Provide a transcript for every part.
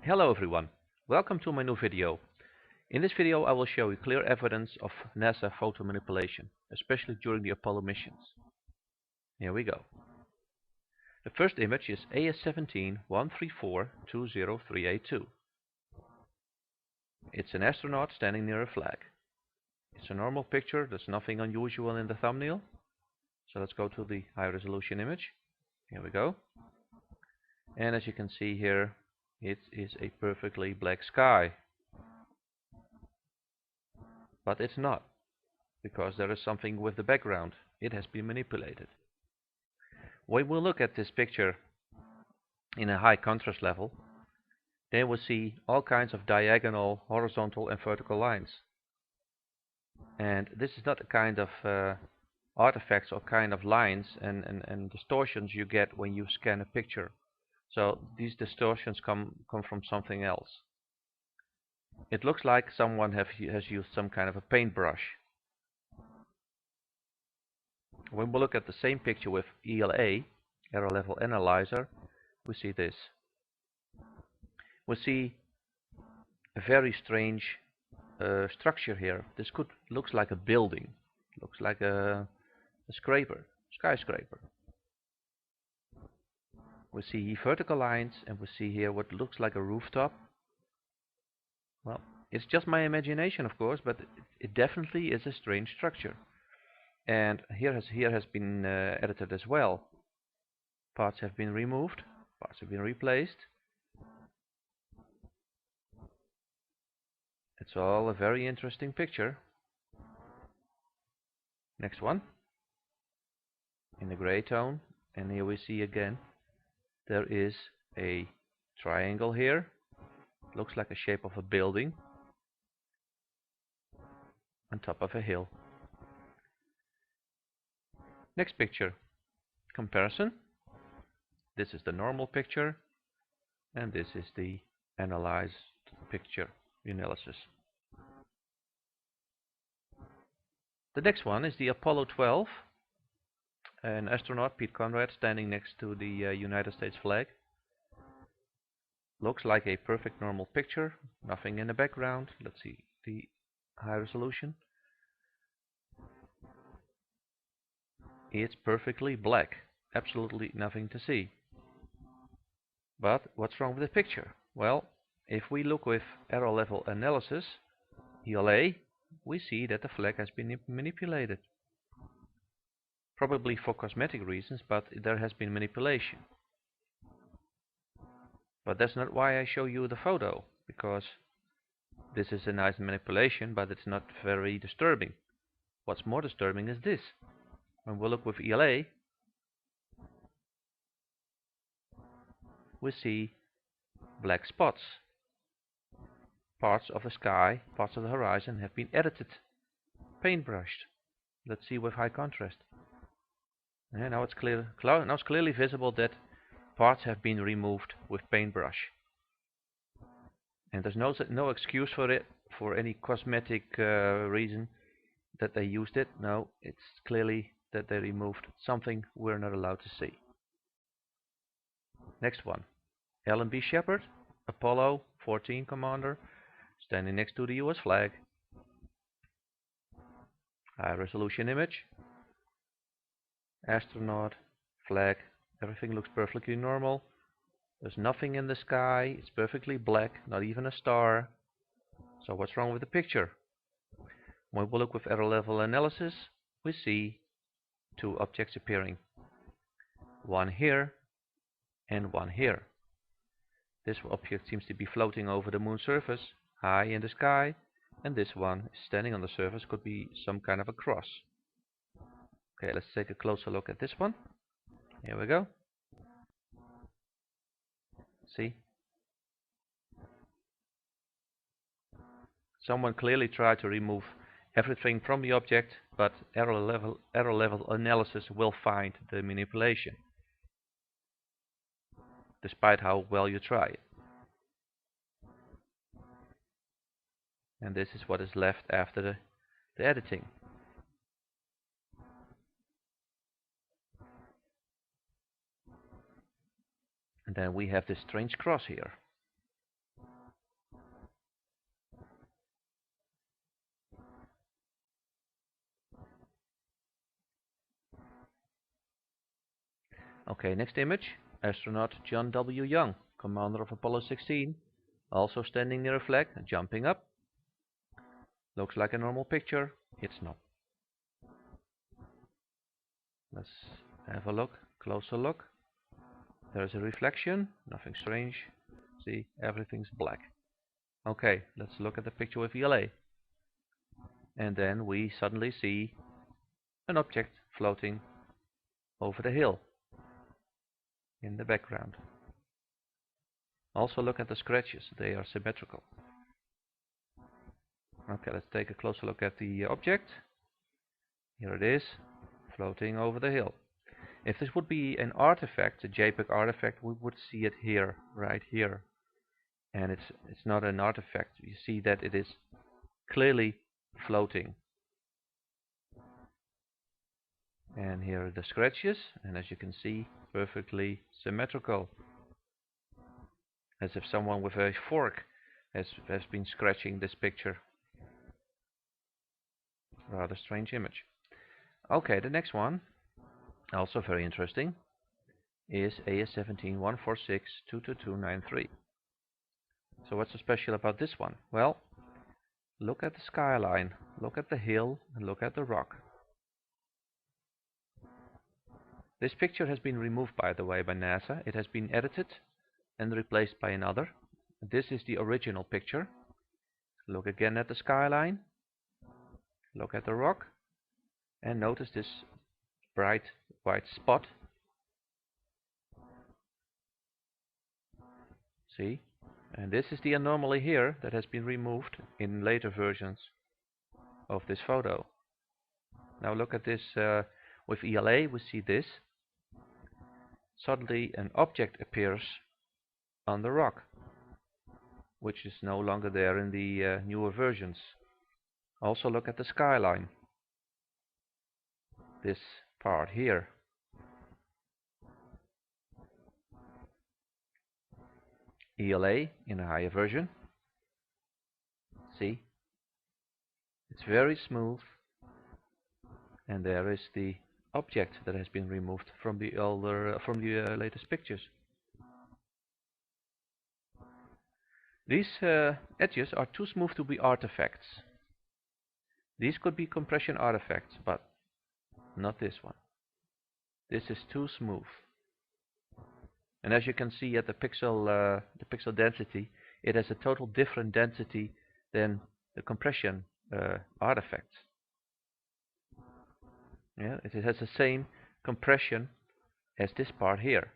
Hello everyone, welcome to my new video. In this video I will show you clear evidence of NASA photo manipulation, especially during the Apollo missions. Here we go. The first image is AS17-134-20382. It's an astronaut standing near a flag. It's a normal picture, there's nothing unusual in the thumbnail. So let's go to the high resolution image. Here we go. And as you can see here, it is a perfectly black sky. But it's not, because there is something with the background. It has been manipulated. When we look at this picture in a high contrast level, then we see all kinds of diagonal, horizontal and vertical lines. And this is not the kind of artifacts or kind of lines and distortions you get when you scan a picture. So these distortions come from something else. It looks like someone has used some kind of a paintbrush. When we look at the same picture with ELA, error level analyzer, we see this. We see a very strange structure here. This looks like a building, looks like a skyscraper. We see vertical lines, and we see here what looks like a rooftop. Well, it's just my imagination, of course, but it definitely is a strange structure. And here has been edited as well. Parts have been removed, parts have been replaced. It's all a very interesting picture. Next one, in the gray tone, and here we see again there is a triangle here. Looks like a shape of a building on top of a hill. Next picture, comparison. This is the normal picture, and this is the analyzed picture analysis. The next one is the Apollo 12. An astronaut, Pete Conrad, standing next to the United States flag. Looks like a perfect normal picture, nothing in the background. Let's see the high resolution. It's perfectly black, absolutely nothing to see. But what's wrong with the picture? Well, if we look with error level analysis, ELA, we see that the flag has been manipulated. Probably for cosmetic reasons, but there has been manipulation. But that's not why I show you the photo, because this is a nice manipulation, but it's not very disturbing. What's more disturbing is this. When we look with ELA, we see black spots. Parts of the sky, parts of the horizon have been edited, paintbrushed. Let's see with high contrast. And now it's clear. Now it's clearly visible that parts have been removed with paintbrush. And there's no excuse for it, for any cosmetic reason that they used it. No, it's clearly that they removed something we're not allowed to see. Next one, Alan B. Shepard, Apollo 14 commander, standing next to the US flag. High resolution image. Astronaut, flag, everything looks perfectly normal. There's nothing in the sky, it's perfectly black, not even a star. So what's wrong with the picture? When we look with error level analysis, we see two objects appearing. One here and one here. This object seems to be floating over the moon's surface, high in the sky, and this one is standing on the surface, could be some kind of a cross. Okay, let's take a closer look at this one. Here we go. See? Someone clearly tried to remove everything from the object, but error level analysis will find the manipulation, despite how well you try it. And this is what is left after the editing. And then we have this strange cross here. Okay, next image. Astronaut John W. Young, commander of Apollo 16, also standing near a flag, jumping up. Looks like a normal picture. It's not. Let's have a look, closer look. There's a reflection, nothing strange. See, everything's black. Okay, let's look at the picture with ELA. And then we suddenly see an object floating over the hill in the background. Also look at the scratches, they are symmetrical. Okay, let's take a closer look at the object. Here it is, floating over the hill. If this would be an artifact, a JPEG artifact, we would see it here, right here. And it's not an artifact. You see that it is clearly floating. And here are the scratches, and as you can see, perfectly symmetrical. As if someone with a fork has been scratching this picture. Rather strange image. Okay, the next one, also very interesting, is AS17146-22293. So what's so special about this one? Well, look at the skyline, look at the hill, and look at the rock. This picture has been removed, by the way, by NASA. It has been edited and replaced by another. This is the original picture. Look again at the skyline, look at the rock, and notice this bright white spot. See? And this is the anomaly here that has been removed in later versions of this photo. Now look at this with ELA, we see this. Suddenly an object appears on the rock, which is no longer there in the newer versions. Also look at the skyline. This part here. ELA in a higher version. See? It's very smooth. And there is the object that has been removed from the latest pictures. These edges are too smooth to be artifacts. These could be compression artifacts, but not this one. This is too smooth. And as you can see at the pixel density, it has a total different density than the compression artifacts. Yeah, it has the same compression as this part here,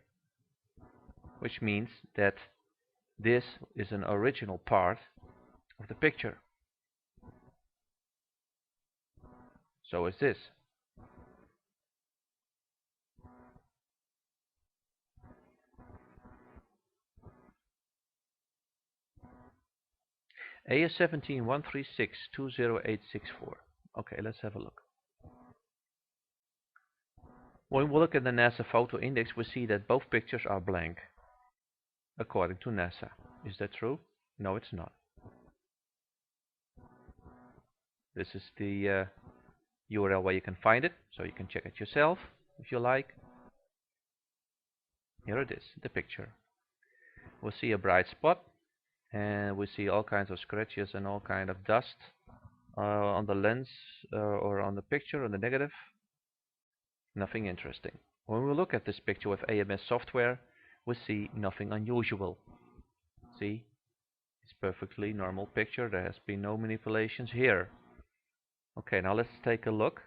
which means that this is an original part of the picture. So is this. AS17136-20864. Okay, let's have a look. When we look at the NASA photo index, we see that both pictures are blank, according to NASA. Is that true? No, it's not. This is the URL where you can find it, so you can check it yourself if you like. Here it is, the picture. We'll see a bright spot, and we see all kinds of scratches and all kind of dust on the lens or on the picture, on the negative. Nothing interesting. When we look at this picture with AMS software, we see nothing unusual. See? It's perfectly normal picture. There has been no manipulations here. Okay, now let's take a look.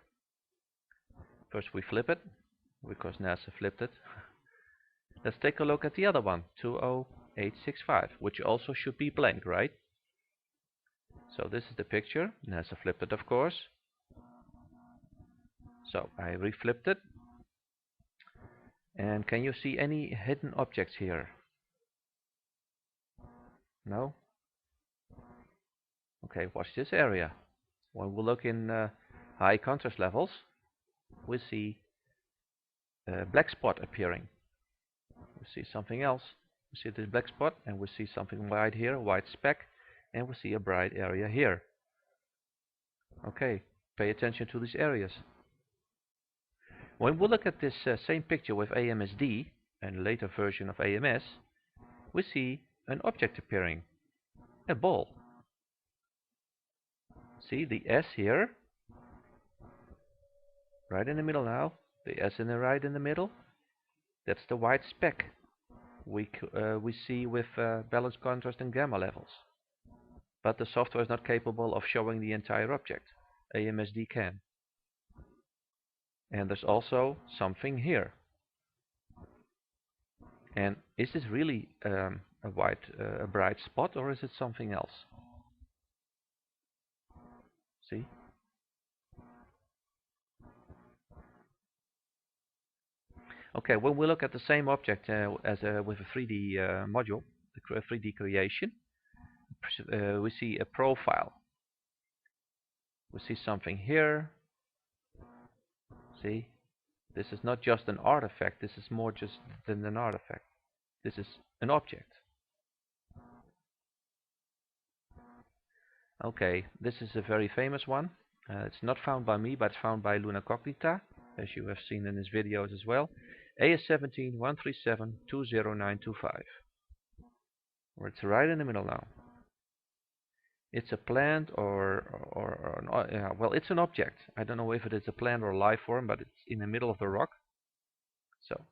First we flip it, because NASA flipped it. Let's take a look at the other one, 20865, which also should be blank, right? So this is the picture. NASA flipped it, of course. So I reflipped it. And can you see any hidden objects here? No? Okay, watch this area. When we look in high contrast levels, we see a black spot appearing. We see something else. We see this black spot, and we see something white here, white speck, and we see a bright area here. Okay, pay attention to these areas. When we look at this same picture with AMSD and a later version of AMS, we see an object appearing, a ball. See the S here, right in the middle now, the S in the right in the middle, that's the white speck we see with balanced contrast and gamma levels. But the software is not capable of showing the entire object. AMSD can. And there's also something here. And is this really a bright spot, or is it something else? See? Okay, when we look at the same object with a 3D module, the 3D creation, we see a profile. We see something here. See? This is not just an artifact, this is more just than an artifact. This is an object. Okay, this is a very famous one. It's not found by me, but it's found by Luna Cognita, as you have seen in his videos as well. AS17 137 20925. Where it's right in the middle now. It's a plant well, it's an object. I don't know if it is a plant or a life form, but it's in the middle of the rock. So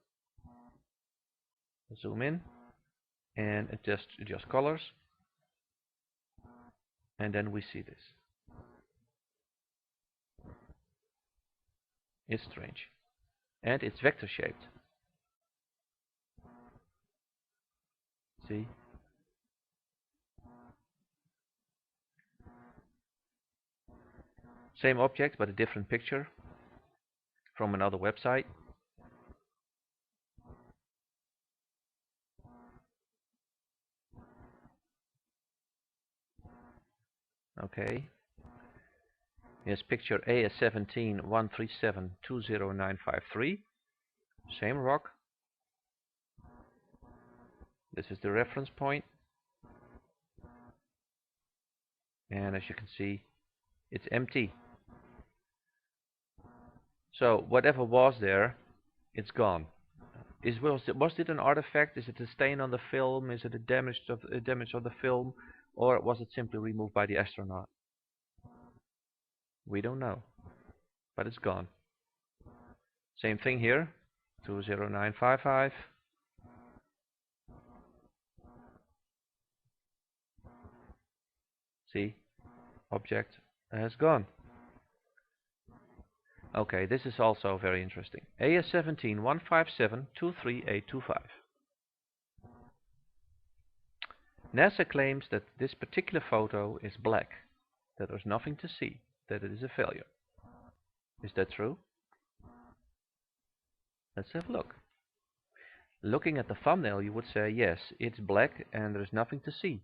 zoom in and adjust colors, and then we see this. It's strange, and it's vector shaped. See? Same object, but a different picture from another website. Okay. Here's picture AS17 137 20953. Same rock. This is the reference point. And as you can see, it's empty. So whatever was there, it's gone. Was it an artifact? Is it a stain on the film? Is it a damage of the film? Or was it simply removed by the astronaut? We don't know. But it's gone. Same thing here. 20955. See? Object has gone. Okay, this is also very interesting. AS17 157 23825. NASA claims that this particular photo is black, that there's nothing to see, that it is a failure. Is that true? Let's have a look. Looking at the thumbnail, you would say, yes, it's black and there's nothing to see.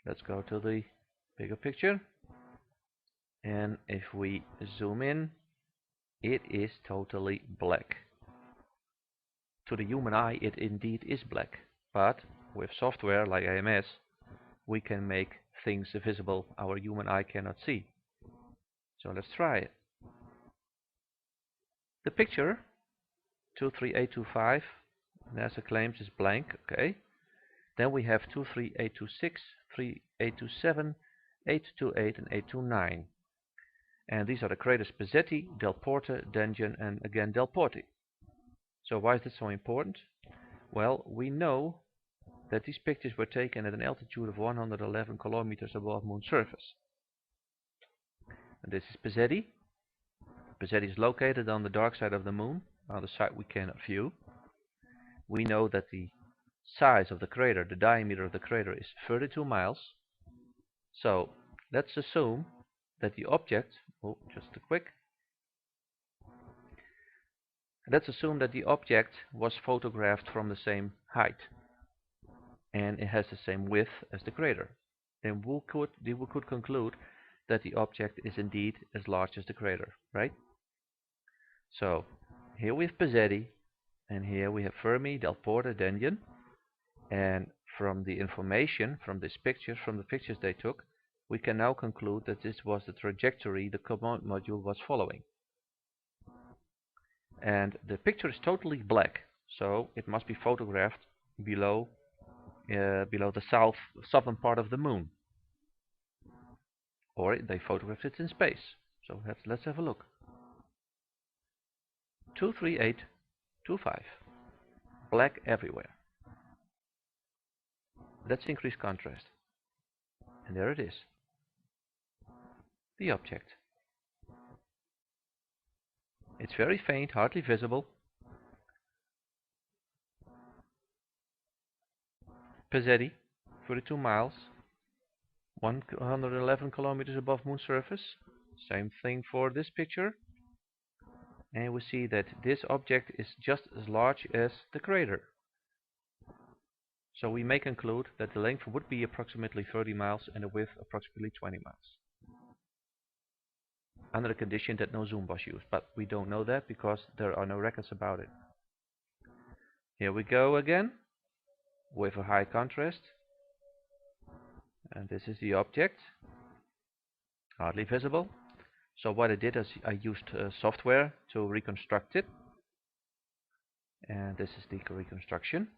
Let's go to the bigger picture. And if we zoom in, it is totally black. To the human eye, it indeed is black. But with software like AMS, we can make things visible our human eye cannot see. So let's try it. The picture 23825, NASA claims is blank. Okay. Then we have 23826, 3827, 828 and 829. And these are the craters Pezzetti, Del Porte, Dengen, and again Del Porte. So why is this so important? Well, we know that these pictures were taken at an altitude of 111 kilometers above moon surface. And this is Pezzetti. Pezzetti is located on the dark side of the moon, on the side we cannot view. We know that the size of the crater, the diameter of the crater, is 32 miles. So let's assume that the object, let's assume that the object was photographed from the same height and it has the same width as the crater. Then we could conclude that the object is indeed as large as the crater, right? So here we have Pezzetti, and here we have Fermi, Del Porte, Dengen, and from the information from these pictures, from the pictures they took, we can now conclude that this was the trajectory the command module was following. and the picture is totally black, so it must be photographed below the southern part of the moon, or they photographed it in space. So let's have a look. 23825, black everywhere. Let's increase contrast, and there it is, the object. It's very faint, hardly visible. Pesetti, 42 miles, 111 kilometers above moon surface. Same thing for this picture. And we see that this object is just as large as the crater. So we may conclude that the length would be approximately 30 miles and the width approximately 20 miles. Under the condition that no zoom was used, but we don't know that because there are no records about it. Here we go again with a high contrast, and this is the object, hardly visible. So what I did is I used software to reconstruct it, and this is the reconstruction.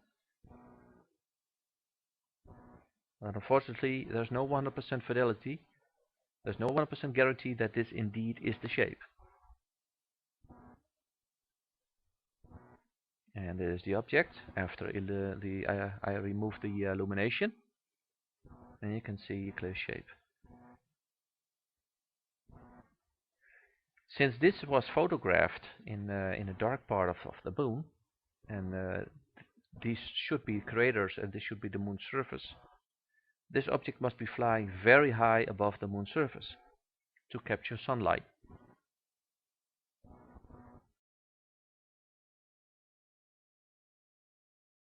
But unfortunately, there's no 100% fidelity. There's no 100% guarantee that this indeed is the shape. And there's the object after I removed the illumination, and you can see a clear shape. Since this was photographed in a dark part of the moon, and these should be craters and this should be the moon's surface, this object must be flying very high above the moon's surface to capture sunlight.